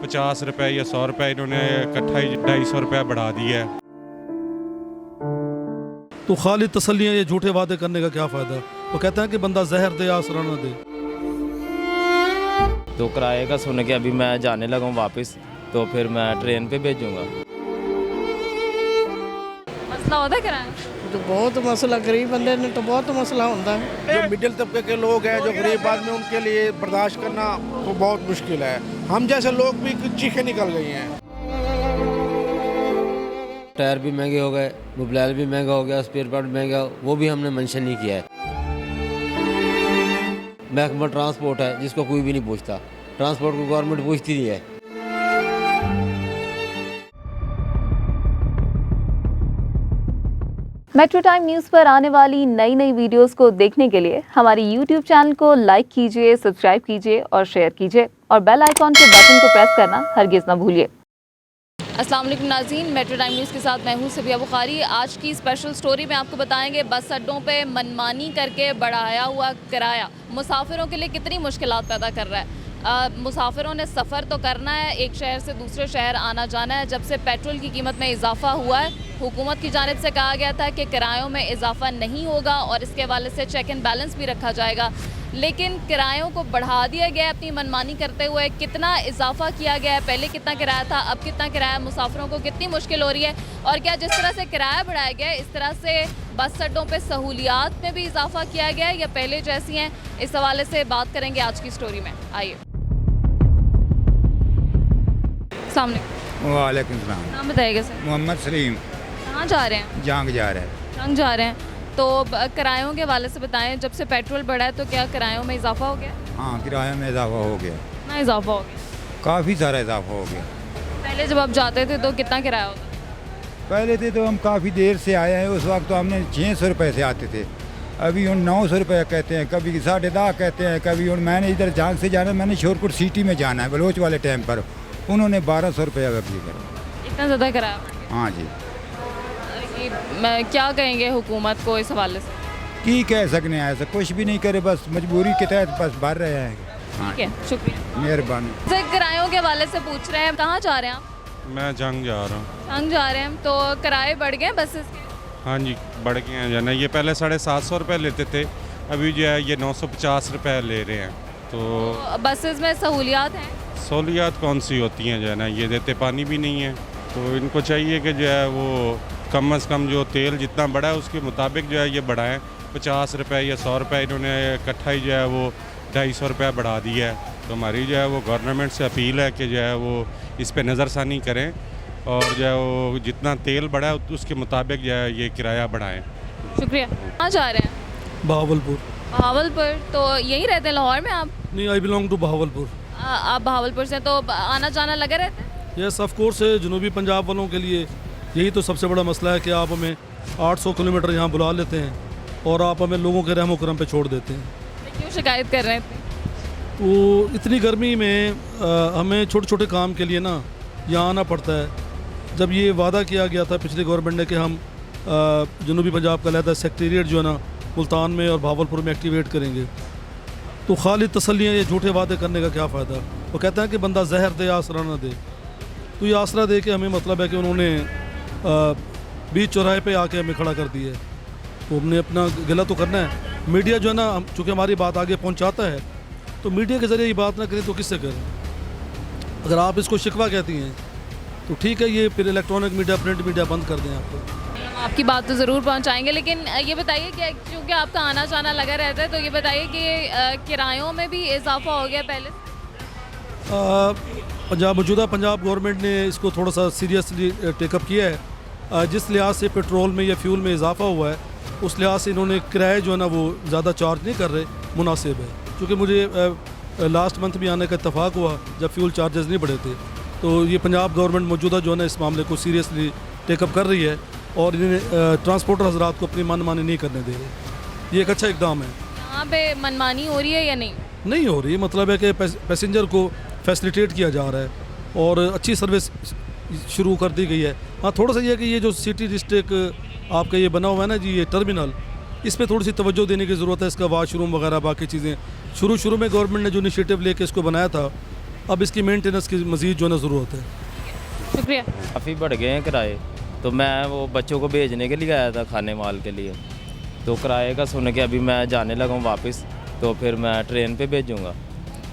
50 रुपये या 100 रुपये इन्होंने इकट्ठा ही 250 रुपये बढ़ा दिया है। तो खाली तसल्लियाँ ये झूठे वादे करने का क्या फ़ायदा। वो कहते हैं कि बंदा जहर दे आसरा न दे। तो किराए का सुन के अभी मैं जाने लगा हूँ वापस, तो फिर मैं ट्रेन पे भेजूँगा। मसला होता है किराया? तो बहुत मसला, गरीब बंदे ने तो बहुत मसला होता है। जो मिडिल तबके के लोग हैं, जो गरीब आदमी, उनके लिए बर्दाश्त करना तो बहुत मुश्किल है। हम जैसे लोग भी चीखें निकल गई हैं। टायर भी महंगे हो गए, मोबाइल भी महंगा हो गया, स्पेयर पार्ट महंगा, वो भी हमने मेंशन नहीं किया है। महकमा ट्रांसपोर्ट है जिसको कोई भी नहीं पूछता, ट्रांसपोर्ट को गवर्नमेंट पूछती नहीं है। मेट्रो टाइम न्यूज़ पर आने वाली नई नई वीडियोस को देखने के लिए हमारी YouTube चैनल को लाइक कीजिए, सब्सक्राइब कीजिए और शेयर कीजिए और बेल आइकॉन के बटन को प्रेस करना हरगिज़ ना भूलिए। अस्सलाम वालेकुम नाज़रीन, मेट्रो टाइम न्यूज़ के साथ मैं हूँ सबिया बुखारी। आज की स्पेशल स्टोरी में आपको बताएंगे बस अड्डों पे मनमानी करके बढ़ाया हुआ किराया मुसाफिरों के लिए कितनी मुश्किलात पैदा कर रहा है। मुसाफिरों ने सफ़र तो करना है, एक शहर से दूसरे शहर आना जाना है। जब से पेट्रोल की कीमत में इजाफा हुआ है, हुकूमत की जानिब से कहा गया था कि किरायों में इजाफा नहीं होगा और इसके हवाले से चेक एंड बैलेंस भी रखा जाएगा, लेकिन किरायों को बढ़ा दिया गया है अपनी मनमानी करते हुए। कितना इजाफा किया गया है, पहले कितना किराया था, अब कितना किराया, मुसाफिरों को कितनी मुश्किल हो रही है और क्या जिस तरह से किराया बढ़ाया गया है इस तरह से बस अड्डों पे सहूलियात में भी इजाफा किया गया है या पहले जैसी हैं, इस हवाले से बात करेंगे आज की स्टोरी में। आइए। सामने वालेकुम सलाम। नाम बताइएगा सर। मोहम्मद सलीम। कहाँ जा रहे हैं? जांग जा रहा है। जंग जा रहे हैं, तो किरायों के हवाले से बताएं, जब से पेट्रोल बढ़ा है तो क्या किरायों में इजाफा हो गया? हाँ, किराए में इजाफा हो गया, कितना इजाफा हो गया? काफ़ी सारा इजाफा हो गया। पहले जब आप जाते थे तो कितना किराया होता था? पहले थे तो हम काफ़ी देर से आए हैं, उस वक्त तो हमने 600 रुपये से आते थे, अभी उन 900 रुपये कहते हैं, कभी 10.5 कहते हैं, कभी उन मैंने इधर जांग से जाना, मैंने शोरपुर सिटी में जाना है बलोच वाले टाइम पर, उन्होंने 1200 रुपये वसूली करा। इतना ज़्यादा किराया? हाँ जी। क्या कहेंगे हुकूमत को इस हवाले से? की कह सकते हैं, ऐसा कुछ भी नहीं करे, बस मजबूरी के तहत बस भर रहे हैं। हाँ, ठीक है, शुक्रिया, मेहरबानी। किरायों के हवाले से पूछ रहे हैं, कहाँ जा रहे हैं आप? मैं जंग जा रहा हूँ। जंग जा रहे हैं, तो किराए बढ़ गए बसेस के? हाँ जी, बढ़ गए हैं जाना। ये पहले 750 रुपये लेते थे, अभी जो है ये 950 रुपये ले रहे हैं। तो बसेस में सहूलियात हैं? सहूलियात कौन सी होती हैं जो है ना, ये देते पानी भी नहीं है। तो इनको चाहिए कि जो है वो कम अज़ कम जो तेल जितना बढ़ा है उसके मुताबिक जो है ये बढ़ाएं। 50 रुपये या 100 रुपये इन्होंने इकट्ठा ही जो है वो 250 रुपये बढ़ा दिया है। तो हमारी जो है वो गवर्नमेंट से अपील है कि जो है वो इस पर नज़रसानी करें और जो है वो जितना तेल बढ़ा है उसके मुताबिक जो है ये किराया बढ़ाएं। शुक्रिया। कहाँ जा रहे हैं? बहावलपुर। बहावलपुर, तो यहीं रहते हैं लाहौर में आप? नहीं, आई बिलोंग टू बहावलपुर। आप बहावलपुर से, तो आना जाना लगा रहता है? यस ऑफ कोर्स है। जनूबी पंजाब वालों के लिए यही तो सबसे बड़ा मसला है कि आप हमें 800 किलोमीटर यहाँ बुला लेते हैं और आप हमें लोगों के रहमो करम पे छोड़ देते हैं। क्यों शिकायत कर रहे थे? तो इतनी गर्मी में हमें छोटे छोटे काम के लिए ना यहाँ आना पड़ता है। जब ये वादा किया गया था पिछली गवर्नमेंट ने कि हम जनूबी पंजाब का अलहदा सेक्रेटेरिएट जो है ना मुल्तान में और भावलपुर में एक्टिवेट करेंगे, तो खाली तसल्लियाँ ये झूठे वादे करने का क्या फ़ायदा। वो कहते हैं कि बंदा जहर दे आसरा न दे। तो ये आसरा दे के हमें मतलब है कि उन्होंने बीच चौराहे पे आके हमें खड़ा कर दिया है। तो हमने अपना गिला तो करना है। मीडिया जो है ना, चूँकि हमारी बात आगे पहुँचाता है, तो मीडिया के ज़रिए ये बात ना करें तो किससे करें। अगर आप इसको शिकवा कहती हैं तो ठीक है, ये फिर इलेक्ट्रॉनिक मीडिया, प्रिंट मीडिया बंद कर दें आपको। आपकी बात तो ज़रूर पहुंचाएंगे, लेकिन ये बताइए कि क्योंकि आपका आना जाना लगा रहता है, तो ये बताइए कि किरायों में भी इजाफा हो गया पहले? मौजूदा पंजाब गवर्नमेंट ने इसको थोड़ा सा सीरियसली टेकअप किया है। जिस लिहाज से पेट्रोल में या फ्यूल में इजाफा हुआ है, उस लिहाज से इन्होंने किराए जो है ना वो ज़्यादा चार्ज नहीं कर रहे, मुनासिब है। क्योंकि मुझे लास्ट मंथ भी आने का इत्तफाक हुआ जब फ्यूल चार्जेस नहीं बढ़े थे। तो ये पंजाब गवर्नमेंट मौजूदा जो है ना इस मामले को सीरियसली टेकअप कर रही है और इन्हें ट्रांसपोर्टर हजरात को अपनी मनमानी नहीं करने दे रहे। ये एक अच्छा इकदाम है। यहाँ पे मनमानी हो रही है या नहीं? नहीं हो रही, मतलब है कि पैसेंजर को फैसिलिटेट किया जा रहा है और अच्छी सर्विस शुरू कर दी गई है। हाँ, थोड़ा सा ये है कि ये जो सिटी डिस्ट्रिक्ट आपका ये बना हुआ है ना जी, ये टर्मिनल, इस पे थोड़ी सी तवज्जो देने की ज़रूरत है। इसका वाशरूम वगैरह बाकी चीज़ें शुरू में गवर्नमेंट ने जो इनिशिएटिव लेके इसको बनाया था, अब इसकी मेंटेनेंस की मज़ीद जो है ना ज़रूरत है। शुक्रिया। काफ़ी बढ़ गए हैं किराए। तो मैं वो बच्चों को भेजने के लिए आया था खाने माल के लिए, तो किराए का सुन के अभी मैं जाने लगा हूँ वापस, तो फिर मैं ट्रेन पे भेजूँगा।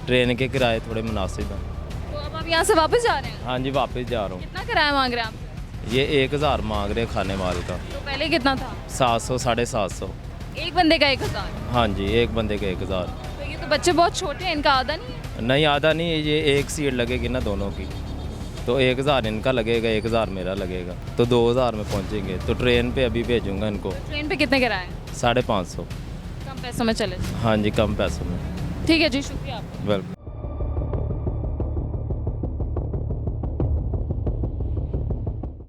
ट्रेन के किराए थोड़े मुनासिब हैं। तो अब आप यहाँ से वापस जा रहे हैं? हाँ जी, वापस जा रहा हूँ। कितना किराया मांग रहे हैं आप? ये 1000 मांग रहे हैं खाने माल का। तो पहले कितना था? 700 750। एक बंदे का 1000? हाँ जी, एक बंदे का 1000। तो ये तो बच्चे बहुत छोटे हैं, इनका आधा नहीं है? नहीं, आधा नहीं, ये एक सीट लगेगी ना दोनों की, तो 1000 इनका लगेगा, 1000 मेरा लगेगा, तो 2000 में पहुंचेंगे। तो ट्रेन पे अभी भेजूंगा इनको। ट्रेन पे कितने किराया है? 550। कम पैसों में चले जाओ। हाँ जी, कम पैसों में। ठीक है जी, शुक्रिया आपका। वेलकम।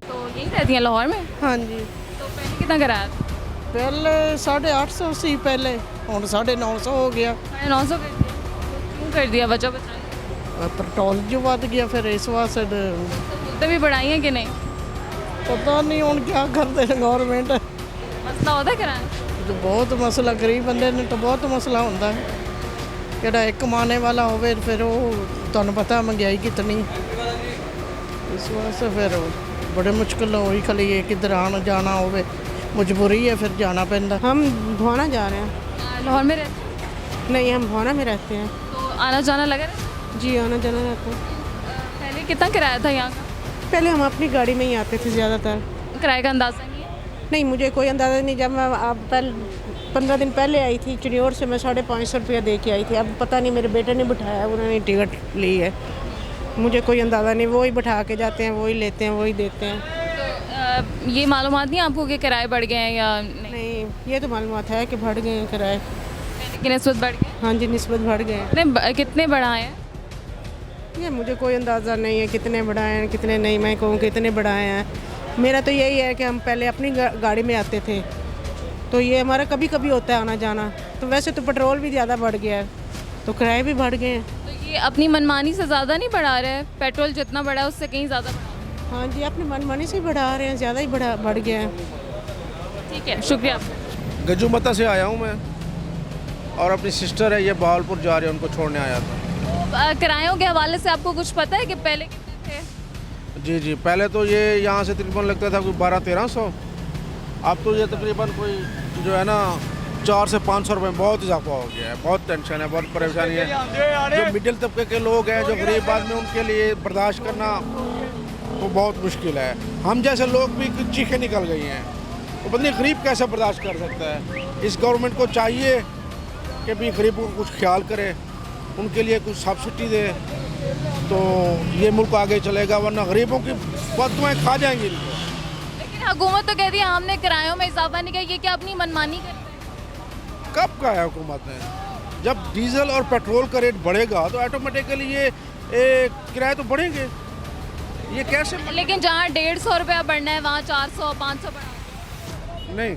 तो यही रहती हैं लाहौर में? हाँ जी, तो पहले कितना किराया था? पहले 850 सी, पहले हुण 950 हो गया। 950 कर दिया? तो क्यों कर दिया, वजह बताएं। पेट्रोल जो वध गया, फिर इस वास्ते मुद्दे भी बढ़ाई हैं कि नहीं? पता नहीं हुण क्या करते हैं गवर्नमेंट। मसला होता है किराया? जो बहुत मसला, गरीब बंदे ने तो बहुत मसला होता है। ਜਿਹੜਾ ਇੱਕ ਕਮਾने वाला होवे फिर वो ਤੁਹਾਨੂੰ पता महंगाई कितनी, इस वास्ते फिर बड़े मुश्किल होई खली है। किधर आना जाना होवे मजबूरी है, फिर जाना पैंदा। हम भोना जा रहे हैं। लाहौर में रहते हैं? नहीं, हम भोना में रहते हैं। तो आना जाना लगा रहता है? जी, आना जाना रहता है। पहले कितना किराया था यहाँ का? पहले हम अपनी गाड़ी में ही आते थे ज़्यादातर। किराए का अंदाज़ा नहीं है? नहीं, मुझे कोई अंदाज़ा नहीं। जब मैं अब 15 दिन पहले आई थी चिड़ियोर से, मैं 550 रुपया दे के आई थी। अब पता नहीं मेरे बेटे ने बिठाया, उन्होंने टिकट ली है, मुझे कोई अंदाज़ा नहीं। वो ही बैठा के जाते हैं, वही लेते हैं, वही देते हैं। तो ये मालूमात नहीं आपको कि किराए बढ़ गए हैं या नहीं? नहीं, ये तो मालूमात है कि बढ़ गए हैं किराए। पहले की निस्बत बढ़ गए? हाँ जी, निस्बत बढ़ गए हैं। कितने बढ़ाए हैं? ये मुझे कोई अंदाज़ा नहीं है कितने बढ़ाए हैं कितने नहीं। मैं कहूँ कितने बढ़ाए हैं। मेरा तो यही है कि हम पहले अपनी गाड़ी में आते थे, तो ये हमारा कभी कभी होता है आना जाना। तो वैसे तो पेट्रोल भी ज़्यादा बढ़ गया है, तो किराए भी बढ़ गए हैं। तो ये अपनी मनमानी से ज़्यादा नहीं बढ़ा रहे हैं? पेट्रोल जितना बढ़ा है उससे कहीं ज़्यादा बढ़ा? हाँ जी, अपनी मनमानी से ही बढ़ा रहे हैं, ज़्यादा ही बढ़ गया है। ठीक है, शुक्रिया आपका। गजूमता से आया हूँ मैं, और अपनी सिस्टर है ये बहावलपुर जा रहे हैं, उनको छोड़ने आया था। तो किरायों के हवाले से आपको कुछ पता है कि पहले कितने थे? जी जी, पहले तो ये यहाँ से तकरीबन लगता था कोई 1200-1300, अब तो ये तकरीबन कोई जो है ना 400 से 500 रुपये में बहुत इजाफा हो गया है। बहुत टेंशन है, बहुत परेशानी है। जो मिडिल तबके के लोग हैं, जो गरीब आदमी, उनके लिए बर्दाश्त करना तो बहुत मुश्किल है। हम जैसे लोग भी चीखें निकल गई हैं, तो पता नहीं गरीब कैसे बर्दाश्त कर सकता है। इस गवर्नमेंट को चाहिए कि भी गरीबों को कुछ ख्याल करे, उनके लिए कुछ सब्सिडी दे, तो ये मुल्क आगे चलेगा, वरना गरीबों की बददुआएं खा जाएंगी इनको। लेकिन हुकूमत तो कहती है हमने किरायों में इजाफा नहीं किया, ये क्या अपनी मनमानी करते हैं? कब का है हुकूमत ने? जब डीजल और पेट्रोल का रेट बढ़ेगा तो ऑटोमेटिकली ये किराए तो बढ़ेंगे। ये कैसे? लेकिन जहाँ 150 रुपया बढ़ना है वहाँ 400 500 बढ़ा। नहीं,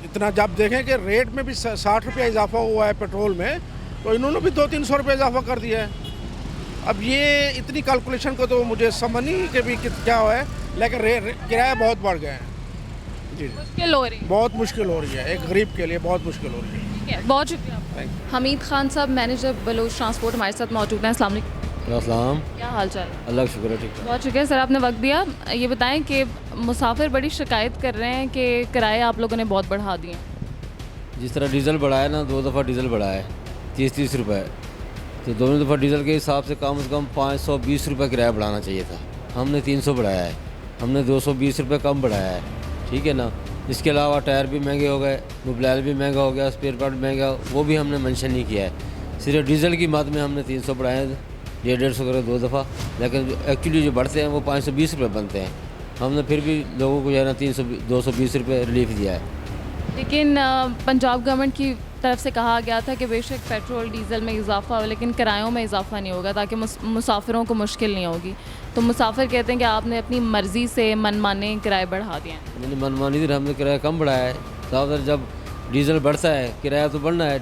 इतना जब देखें कि रेट में भी 60 रुपया इजाफा हुआ है पेट्रोल में, तो इन्होंने भी 200-300 रुपये इजाफा कर दिया है। अब ये इतनी कैलकुलेशन को तो मुझे समझ नहीं कि भी क्या हुआ है, लेकिन किराया बहुत बढ़ गए हैं। जी, मुश्किल हो रही है, बहुत मुश्किल हो रही है, एक गरीब के लिए बहुत मुश्किल हो रही है। ठीक है, बहुत शुक्रिया। हमीद खान साहब, मैनेजर बलोच ट्रांसपोर्ट, हमारे साथ मौजूद हैं। अस्सलाम वालेकुम। अस्सलाम। क्या हाल चाल है? अल्लाह का शुक्र है, ठीक है। बहुत शुक्रिया सर, आपने वक्त दिया। ये बताएं कि मुसाफिर बड़ी शिकायत कर रहे हैं कि किराए आप लोगों ने बहुत बढ़ा दिए हैं। जिस तरह डीज़ल बढ़ा है ना, 2 दफ़ा डीज़ल बढ़ा है 30-30 रुपये, तो दोनों दफ़ा डीज़ल के हिसाब से कम 520 रुपये किराया बढ़ाना चाहिए था। हमने 300 बढ़ाया है, हमने 220 रुपये कम बढ़ाया है, ठीक है ना। इसके अलावा टायर भी महंगे हो गए, मोबाइल भी महंगा हो गया, स्पेयर पार्ट महंगा, वो भी हमने मेंशन नहीं किया है। सिर्फ डीज़ल की मद में हमने 300 बढ़ाए हैं, 150 करे 2 दफ़ा, लेकिन एक्चुअली जो बढ़ते हैं वो 520 रुपये बनते हैं। हमने फिर भी लोगों को जो है ना 220 रुपये रिलीफ दिया है। लेकिन पंजाब गवर्नमेंट की तरफ से कहा गया था कि बेशक पेट्रोल डीज़ल में इजाफा हो, लेकिन किरायों में इजाफा नहीं होगा, ताकि मुसाफिरों को मुश्किल नहीं होगी। तो मुसाफिर कहते हैं कि आपने अपनी मर्ज़ी से मनमाने किराए बढ़ा दिए हैं। मैंने मनमानी थी, हमने किराया कम बढ़ाया है। साहब, जब डीज़ल बढ़ता है किराया तो बढ़ना है।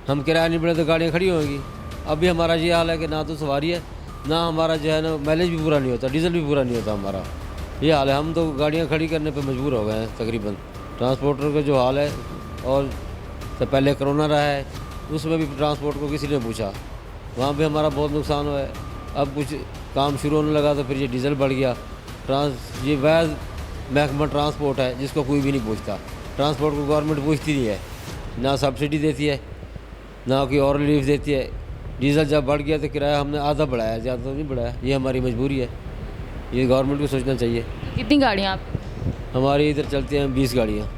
हम किराया नहीं बढ़े तो गाड़ियाँ खड़ी होंगी। अभी हमारा ये हाल है कि ना तो सवारी है, ना हमारा जो है ना माइलेज भी पूरा नहीं होता, डीज़ल भी पूरा नहीं होता हमारा। ये हाल है, हम तो गाड़ियाँ खड़ी करने पे मजबूर हो गए हैं तकरीबन। ट्रांसपोर्टर का जो हाल है, और तो पहले कोरोना रहा है, उसमें भी ट्रांसपोर्ट को किसी ने पूछा, वहाँ पे हमारा बहुत नुकसान हुआ है। अब कुछ काम शुरू होने लगा तो फिर ये डीजल बढ़ गया। ये वैध महकमा ट्रांसपोर्ट है जिसको कोई भी नहीं पूछता। ट्रांसपोर्ट को गवर्नमेंट पूछती नहीं है, ना सब्सिडी देती है ना कोई और रिलीफ देती है। डीजल जब बढ़ गया तो किराया हमने आधा बढ़ाया, ज़्यादा तो नहीं बढ़ाया। ये हमारी मजबूरी है, ये गवर्नमेंट को सोचना चाहिए। कितनी गाड़ियाँ आप? हमारी इधर चलती हैं 20 गाड़ियाँ।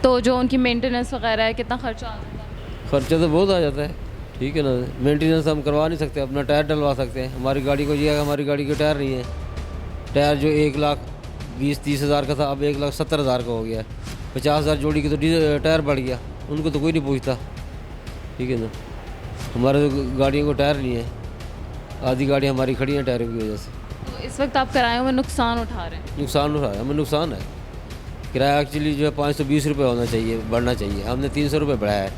तो जो उनकी मेंटेनेंस वगैरह है कितना खर्चा आ जाता है? खर्चा तो बहुत आ जाता है, ठीक है ना। मेंटेनेंस हम करवा नहीं सकते, अपना टायर डलवा सकते हैं। हमारी गाड़ी को ये हमारी गाड़ी के टायर नहीं है। टायर जो 1,20,30 हज़ार का था अब 1,70,000 का हो गया है। 50,000 जोड़ी की तो टायर बढ़ गया, उनको तो कोई नहीं पूछता, ठीक है ना। हमारे तो गाड़ियों को टायर नहीं है, आधी गाड़ी हमारी खड़ी हैं टायरों की वजह से। तो इस वक्त आप किरायों में नुकसान उठा रहे हैं? नुकसान उठा रहे हैं, हमें नुकसान है। किराया एक्चुअली जो है 520 रुपये होना चाहिए, बढ़ना चाहिए। हमने 300 रुपये बढ़ाया है,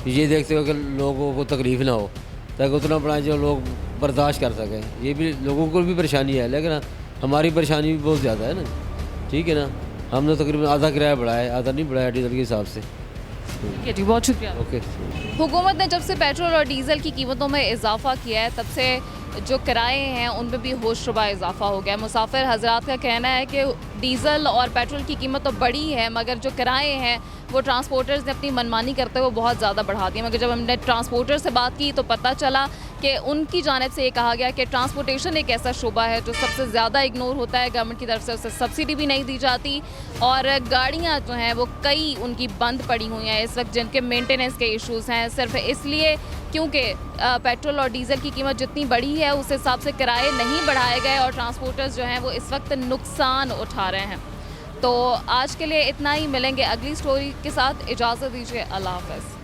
ये देखते हुए कि लोगों को तकलीफ़ ना हो, ताकि उतना बढ़ाएं जो लोग बर्दाश्त कर सकें। ये भी लोगों को भी परेशानी है, लेकिन हमारी परेशानी भी बहुत ज़्यादा है ना, ठीक है ना। हमने तकरीबन आधा किराया बढ़ाया है, आधा नहीं बढ़ाया डीजल के हिसाब से। ठीक है जी, बहुत शुक्रिया। ओके। हुकूमत ने जब से पेट्रोल और डीजल की कीमतों में इजाफा किया है तब से जो किराए हैं उनमें भी होशरुबा इजाफा हो गया है। मुसाफिर हजरात का कहना है कि डीज़ल और पेट्रोल की कीमत तो बढ़ी है मगर जो किराए हैं वो ट्रांसपोर्टर्स ने अपनी मनमानी करते हुए बहुत ज़्यादा बढ़ा दिए। मगर जब हमने ट्रांसपोर्टर से बात की तो पता चला कि उनकी जानिब से ये कहा गया कि ट्रांसपोर्टेशन एक ऐसा शुबा है जो सबसे ज़्यादा इग्नोर होता है, गवर्नमेंट की तरफ से उसे सब्सिडी भी नहीं दी जाती और गाड़ियाँ जो हैं वो कई उनकी बंद पड़ी हुई हैं इस वक्त, जिनके मेंटेनेंस के इश्यूज़ हैं, सिर्फ इसलिए क्योंकि पेट्रोल और डीज़ल की कीमत जितनी बढ़ी है उस हिसाब से किराए नहीं बढ़ाए गए और ट्रांसपोर्टर्स जो हैं वो इस वक्त नुकसान उठा रहे हैं। तो आज के लिए इतना ही, मिलेंगे अगली स्टोरी के साथ। इजाज़त दीजिए, अल्लाह हाफ़िज़।